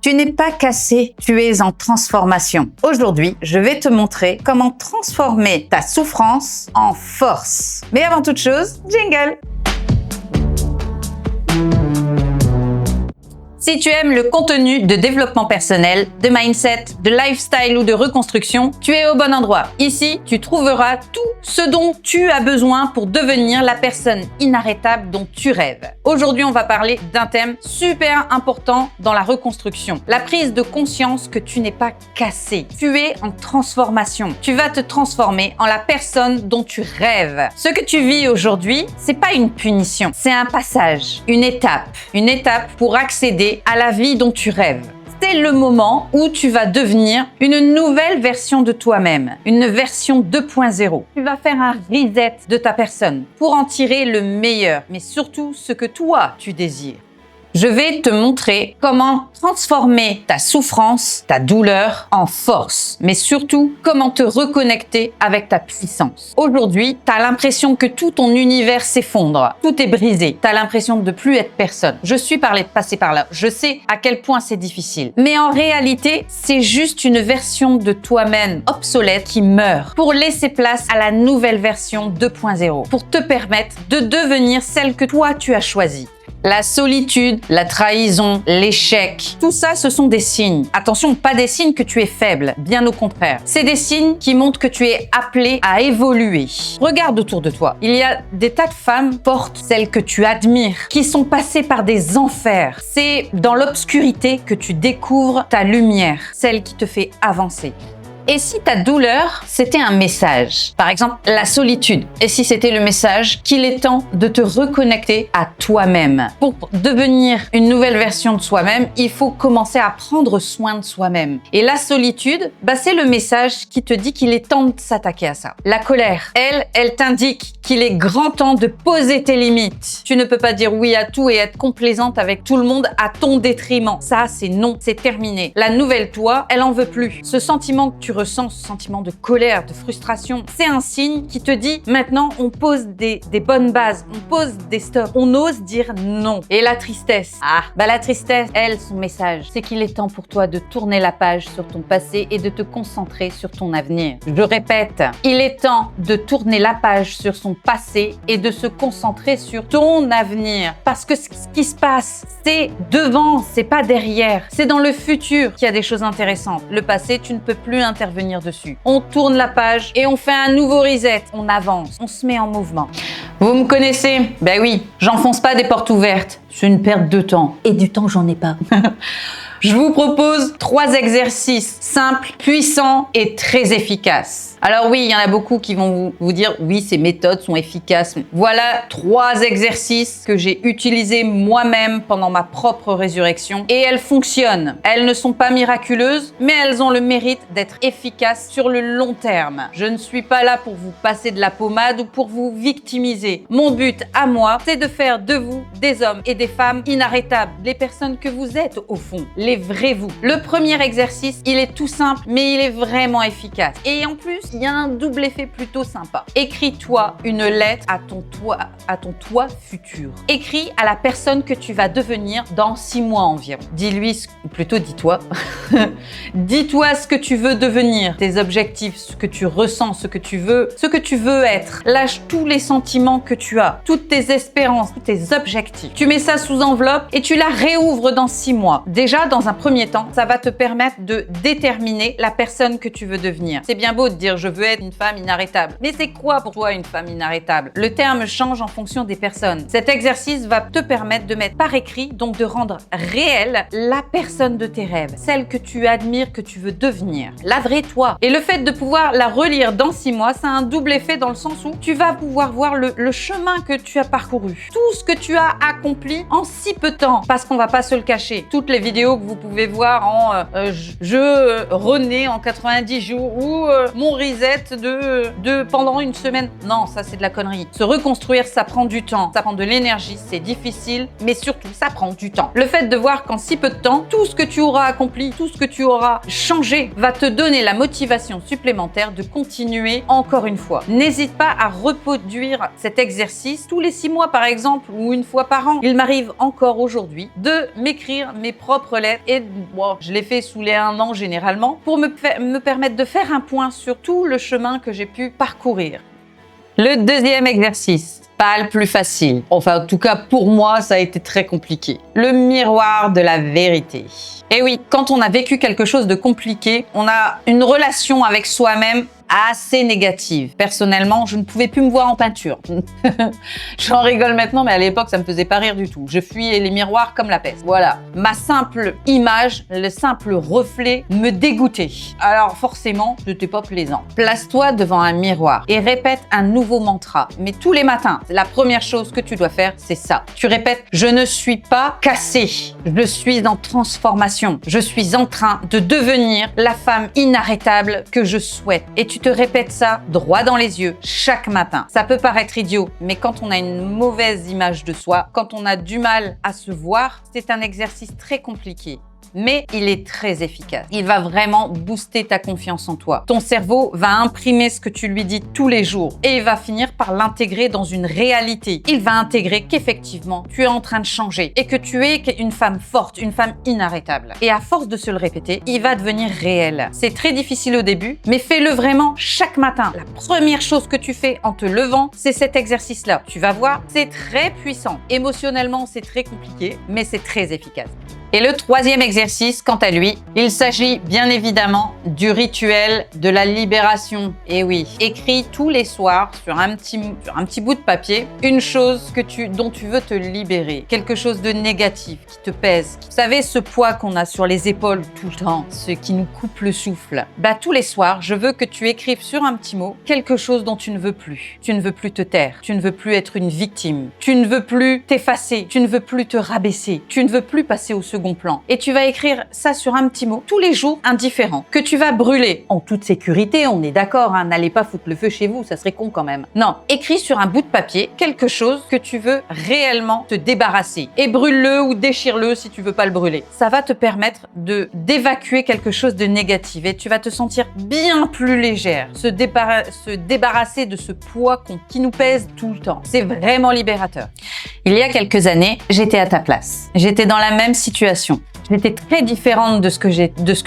Tu n'es pas cassé, tu es en transformation. Aujourd'hui, je vais te montrer comment transformer ta souffrance en force. Mais avant toute chose, jingle! Si tu aimes le contenu de développement personnel, de mindset, de lifestyle ou de reconstruction, tu es au bon endroit. Ici, tu trouveras tout ce dont tu as besoin pour devenir la personne inarrêtable dont tu rêves. Aujourd'hui, on va parler d'un thème super important dans la reconstruction. La prise de conscience que tu n'es pas cassé. Tu es en transformation. Tu vas te transformer en la personne dont tu rêves. Ce que tu vis aujourd'hui, c'est pas une punition, c'est un passage, une étape pour accéder à la vie dont tu rêves. C'est le moment où tu vas devenir une nouvelle version de toi-même, une version 2.0. Tu vas faire un reset de ta personne pour en tirer le meilleur, mais surtout ce que toi tu désires. Je vais te montrer comment transformer ta souffrance, ta douleur en force, mais surtout comment te reconnecter avec ta puissance. Aujourd'hui, tu as l'impression que tout ton univers s'effondre, tout est brisé, tu as l'impression de ne plus être personne. Je suis passée par là, je sais à quel point c'est difficile. Mais en réalité, c'est juste une version de toi-même obsolète qui meurt pour laisser place à la nouvelle version 2.0, pour te permettre de devenir celle que toi tu as choisie. La solitude, la trahison, l'échec, tout ça, ce sont des signes. Attention, pas des signes que tu es faible, bien au contraire. C'est des signes qui montrent que tu es appelé à évoluer. Regarde autour de toi. Il y a des tas de femmes fortes, celles que tu admires, qui sont passées par des enfers. C'est dans l'obscurité que tu découvres ta lumière, celle qui te fait avancer. Et si ta douleur, c'était un message, par exemple la solitude, et si c'était le message qu'il est temps de te reconnecter à toi-même. Pour devenir une nouvelle version de soi-même, il faut commencer à prendre soin de soi-même. Et la solitude, c'est le message qui te dit qu'il est temps de s'attaquer à ça. La colère, elle t'indique qu'il est grand temps de poser tes limites. Tu ne peux pas dire oui à tout et être complaisante avec tout le monde à ton détriment. Ça, c'est non, c'est terminé. La nouvelle toi, elle en veut plus. Ce sentiment que tu ressens, ce sentiment de colère, de frustration, c'est un signe qui te dit maintenant on pose des bonnes bases, on pose des stops, on ose dire non. Et la tristesse, la tristesse, elle, son message, c'est qu'il est temps pour toi de tourner la page sur ton passé et de te concentrer sur ton avenir. Je répète, il est temps de tourner la page sur son passé et de se concentrer sur ton avenir. Parce que ce qui se passe, c'est devant, c'est pas derrière. C'est dans le futur qu'il y a des choses intéressantes. Le passé, tu ne peux plus intervenir dessus. On tourne la page et on fait un nouveau reset. On avance, on se met en mouvement. Vous me connaissez? Ben oui, j'enfonce pas des portes ouvertes. C'est une perte de temps. Et du temps, j'en ai pas. Je vous propose 3 exercices simples, puissants et très efficaces. Alors oui, il y en a beaucoup qui vont vous dire oui, ces méthodes sont efficaces. Voilà 3 exercices que j'ai utilisés moi-même pendant ma propre résurrection et elles fonctionnent. Elles ne sont pas miraculeuses, mais elles ont le mérite d'être efficaces sur le long terme. Je ne suis pas là pour vous passer de la pommade ou pour vous victimiser. Mon but à moi, c'est de faire de vous des hommes et des femmes inarrêtables, les personnes que vous êtes au fond, les vrais vous. Le premier exercice, il est tout simple, mais il est vraiment efficace. Et en plus, il y a un double effet plutôt sympa. Écris-toi une lettre à ton toi futur. Écris à la personne que tu vas devenir dans 6 mois environ. Dis-lui, ou plutôt dis-toi, dis-toi ce que tu veux devenir, tes objectifs, ce que tu ressens, ce que tu veux être. Lâche tous les sentiments que tu as, toutes tes espérances, tous tes objectifs. Tu mets ça sous enveloppe et tu la réouvres dans 6 mois. Déjà, dans un premier temps, ça va te permettre de déterminer la personne que tu veux devenir. C'est bien beau de dire je veux être une femme inarrêtable. Mais c'est quoi pour toi une femme inarrêtable? Le terme change en fonction des personnes. Cet exercice va te permettre de mettre par écrit, donc de rendre réelle la personne de tes rêves, celle que tu admires, que tu veux devenir, la vraie toi. Et le fait de pouvoir la relire dans 6 mois, ça a un double effet dans le sens où tu vas pouvoir voir le chemin que tu as parcouru, tout ce que tu as accompli en si peu de temps. Parce qu'on va pas se le cacher. Toutes les vidéos que vous pouvez voir en je renais en 90 jours ou mon reset pendant une semaine. Non, ça c'est de la connerie. Se reconstruire, ça prend du temps, ça prend de l'énergie, c'est difficile, mais surtout, ça prend du temps. Le fait de voir qu'en si peu de temps, tout ce que tu auras accompli, tout ce que tu auras changé, va te donner la motivation supplémentaire de continuer encore une fois. N'hésite pas à reproduire cet exercice tous les 6 mois par exemple, ou une fois par an. Il m'arrive encore aujourd'hui de m'écrire mes propres lettres et bon, je l'ai fait sous les 1 an généralement pour me permettre de faire un point sur tout le chemin que j'ai pu parcourir. Le deuxième exercice, pas le plus facile. Enfin, en tout cas, pour moi, ça a été très compliqué. Le miroir de la vérité. Et oui, quand on a vécu quelque chose de compliqué, on a une relation avec soi-même assez négative. Personnellement, je ne pouvais plus me voir en peinture. J'en rigole maintenant, mais à l'époque, ça me faisait pas rire du tout. Je fuyais les miroirs comme la peste. Voilà. Ma simple image, le simple reflet me dégoûtait. Alors forcément, c'était pas plaisant. Place-toi devant un miroir et répète un nouveau mantra. Mais tous les matins, la première chose que tu dois faire, c'est ça. Tu répètes, je ne suis pas cassée. Je suis en transformation. Je suis en train de devenir la femme inarrêtable que je souhaite. Et tu te répètes ça droit dans les yeux chaque matin. Ça peut paraître idiot, mais quand on a une mauvaise image de soi, quand on a du mal à se voir, c'est un exercice très compliqué. Mais il est très efficace. Il va vraiment booster ta confiance en toi. Ton cerveau va imprimer ce que tu lui dis tous les jours et il va finir par l'intégrer dans une réalité. Il va intégrer qu'effectivement, tu es en train de changer et que tu es une femme forte, une femme inarrêtable. Et à force de se le répéter, il va devenir réel. C'est très difficile au début, mais fais-le vraiment chaque matin. La première chose que tu fais en te levant, c'est cet exercice-là. Tu vas voir, c'est très puissant. Émotionnellement, c'est très compliqué, mais c'est très efficace. Et le troisième exercice, quant à lui, il s'agit bien évidemment du rituel de la libération. Et oui, écris tous les soirs sur un petit bout de papier une chose dont tu veux te libérer, quelque chose de négatif qui te pèse. Vous savez, ce poids qu'on a sur les épaules tout le temps, ce qui nous coupe le souffle. Tous les soirs, je veux que tu écrives sur un petit mot quelque chose dont tu ne veux plus. Tu ne veux plus te taire, tu ne veux plus être une victime, tu ne veux plus t'effacer, tu ne veux plus te rabaisser, tu ne veux plus passer au second plan. Et tu vas écrire ça sur un petit mot, tous les jours, un différent, que tu vas brûler. En toute sécurité, on est d'accord, hein, n'allez pas foutre le feu chez vous, ça serait con quand même. Non, écris sur un bout de papier quelque chose que tu veux réellement te débarrasser. Et brûle-le ou déchire-le si tu veux pas le brûler. Ça va te permettre d'évacuer quelque chose de négatif et tu vas te sentir bien plus légère. Se débarrasser de ce poids qui nous pèse tout le temps. C'est vraiment libérateur. Il y a quelques années, j'étais à ta place. J'étais dans la même situation. J'étais très différente de ce que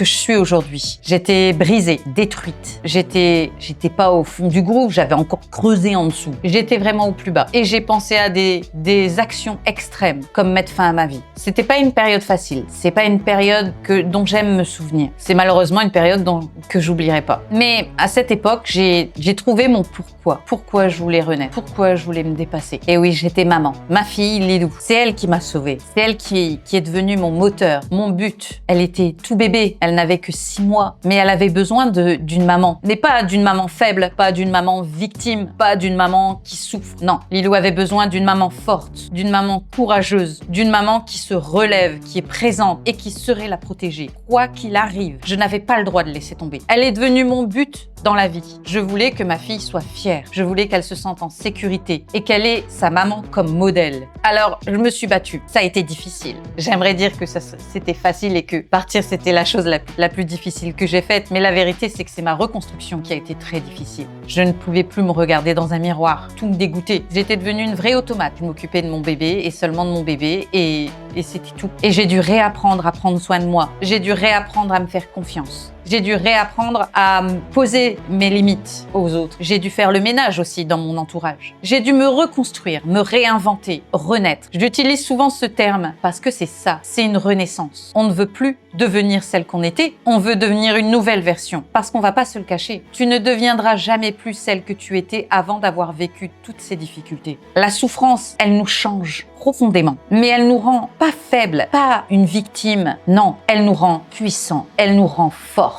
je suis aujourd'hui. J'étais brisée, détruite. J'étais pas au fond du groupe, j'avais encore creusé en dessous. J'étais vraiment au plus bas. Et j'ai pensé à des actions extrêmes, comme mettre fin à ma vie. C'était pas une période facile. C'est pas une période dont j'aime me souvenir. C'est malheureusement une période que j'oublierai pas. Mais à cette époque, j'ai trouvé mon pourquoi. Pourquoi je voulais renaître. Pourquoi je voulais me dépasser. Et oui, j'étais maman. Ma fille, Lilou. C'est elle qui m'a sauvée. C'est elle qui est devenue mon moteur. Mon but, elle était tout bébé, elle n'avait que 6 mois, mais elle avait besoin d'une maman. Mais pas d'une maman faible, pas d'une maman victime, pas d'une maman qui souffre. Non, Lilou avait besoin d'une maman forte, d'une maman courageuse, d'une maman qui se relève, qui est présente et qui saurait la protéger. Quoi qu'il arrive, je n'avais pas le droit de laisser tomber. Elle est devenue mon but dans la vie. Je voulais que ma fille soit fière. Je voulais qu'elle se sente en sécurité et qu'elle ait sa maman comme modèle. Alors, je me suis battue. Ça a été difficile. J'aimerais dire que c'était facile et que partir, c'était la chose la plus difficile que j'ai faite. Mais la vérité, c'est que c'est ma reconstruction qui a été très difficile. Je ne pouvais plus me regarder dans un miroir. Tout me dégoûtait. J'étais devenue une vraie automate. Je m'occupais de mon bébé et seulement de mon bébé et c'était tout. Et j'ai dû réapprendre à prendre soin de moi. J'ai dû réapprendre à me faire confiance. J'ai dû réapprendre à poser mes limites aux autres. J'ai dû faire le ménage aussi dans mon entourage. J'ai dû me reconstruire, me réinventer, renaître. J'utilise souvent ce terme parce que c'est ça, c'est une renaissance. On ne veut plus devenir celle qu'on était, on veut devenir une nouvelle version. Parce qu'on va pas se le cacher. Tu ne deviendras jamais plus celle que tu étais avant d'avoir vécu toutes ces difficultés. La souffrance, elle nous change profondément. Mais elle nous rend pas faibles, pas une victime. Non, elle nous rend puissants, elle nous rend fortes.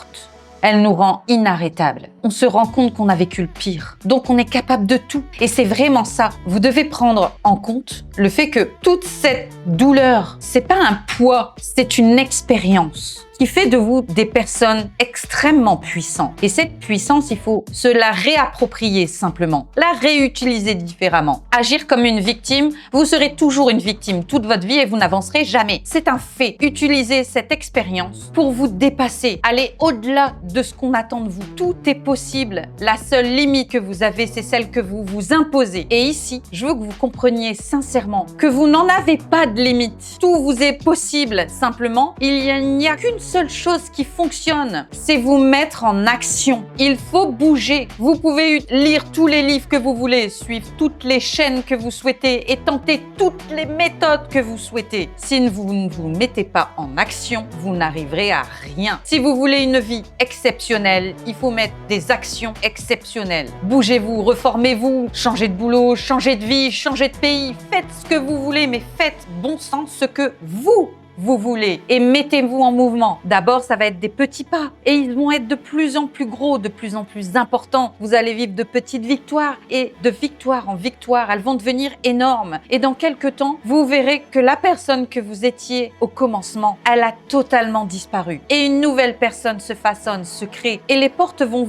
Elle nous rend inarrêtables. on se rend compte qu'on a vécu le pire. Donc on est capable de tout. Et c'est vraiment ça. Vous devez prendre en compte le fait que toute cette douleur, c'est pas un poids, c'est une expérience qui fait de vous des personnes extrêmement puissantes. Et cette puissance, il faut se la réapproprier simplement, la réutiliser différemment. Agir comme une victime, vous serez toujours une victime toute votre vie et vous n'avancerez jamais. C'est un fait. Utilisez cette expérience pour vous dépasser, aller au-delà de ce qu'on attend de vous. Tout est possible. La seule limite que vous avez, c'est celle que vous vous imposez. Et ici, je veux que vous compreniez sincèrement que vous n'en avez pas de limite. Tout vous est possible. Simplement, il n'y a qu'une seule chose qui fonctionne, c'est vous mettre en action. Il faut bouger. Vous pouvez lire tous les livres que vous voulez, suivre toutes les chaînes que vous souhaitez et tenter toutes les méthodes que vous souhaitez. Si vous ne vous mettez pas en action, vous n'arriverez à rien. Si vous voulez une vie exceptionnelle, il faut mettre des actions exceptionnelles. Bougez-vous, reformez-vous, changez de boulot, changez de vie, changez de pays. Faites ce que vous voulez, mais faites bon sens ce que vous voulez et mettez-vous en mouvement. D'abord, ça va être des petits pas et ils vont être de plus en plus gros, de plus en plus importants. Vous allez vivre de petites victoires et de victoire en victoire, elles vont devenir énormes. Et dans quelques temps, vous verrez que la personne que vous étiez au commencement, elle a totalement disparu. Et une nouvelle personne se façonne, se crée et les portes vont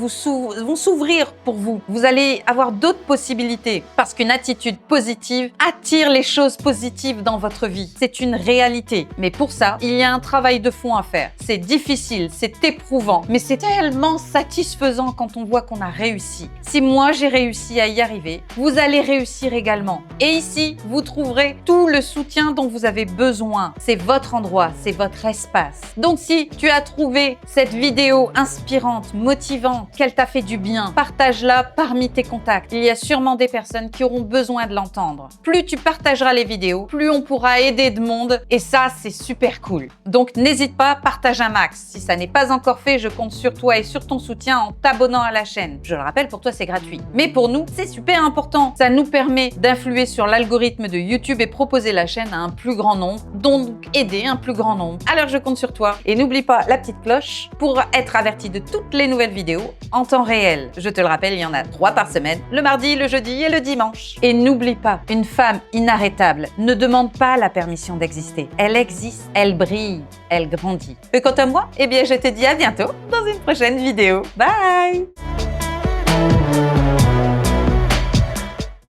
s'ouvrir pour vous. Vous allez avoir d'autres possibilités parce qu'une attitude positive attire les choses positives dans votre vie. C'est une réalité. Mais pour ça, il y a un travail de fond à faire. C'est difficile, c'est éprouvant, mais c'est tellement satisfaisant quand on voit qu'on a réussi. Si moi j'ai réussi à y arriver, vous allez réussir également. Et ici, vous trouverez tout le soutien dont vous avez besoin. C'est votre endroit, c'est votre espace. Donc si tu as trouvé cette vidéo inspirante, motivante, qu'elle t'a fait du bien, partage-la parmi tes contacts. Il y a sûrement des personnes qui auront besoin de l'entendre. Plus tu partageras les vidéos, plus on pourra aider de monde et ça, c'est super cool. Donc n'hésite pas, partage un max. Si ça n'est pas encore fait, je compte sur toi et sur ton soutien en t'abonnant à la chaîne. Je le rappelle, pour toi c'est gratuit. Mais pour nous, c'est super important. Ça nous permet d'influer sur l'algorithme de YouTube et proposer la chaîne à un plus grand nombre, donc aider un plus grand nombre. Alors je compte sur toi et n'oublie pas la petite cloche pour être averti de toutes les nouvelles vidéos en temps réel. Je te le rappelle, il y en a 3 par semaine, le mardi, le jeudi et le dimanche. Et n'oublie pas, une femme inarrêtable ne demande pas la permission d'exister. Elle existe. Elle brille, elle grandit. Et quant à moi, eh bien je te dis à bientôt dans une prochaine vidéo. Bye!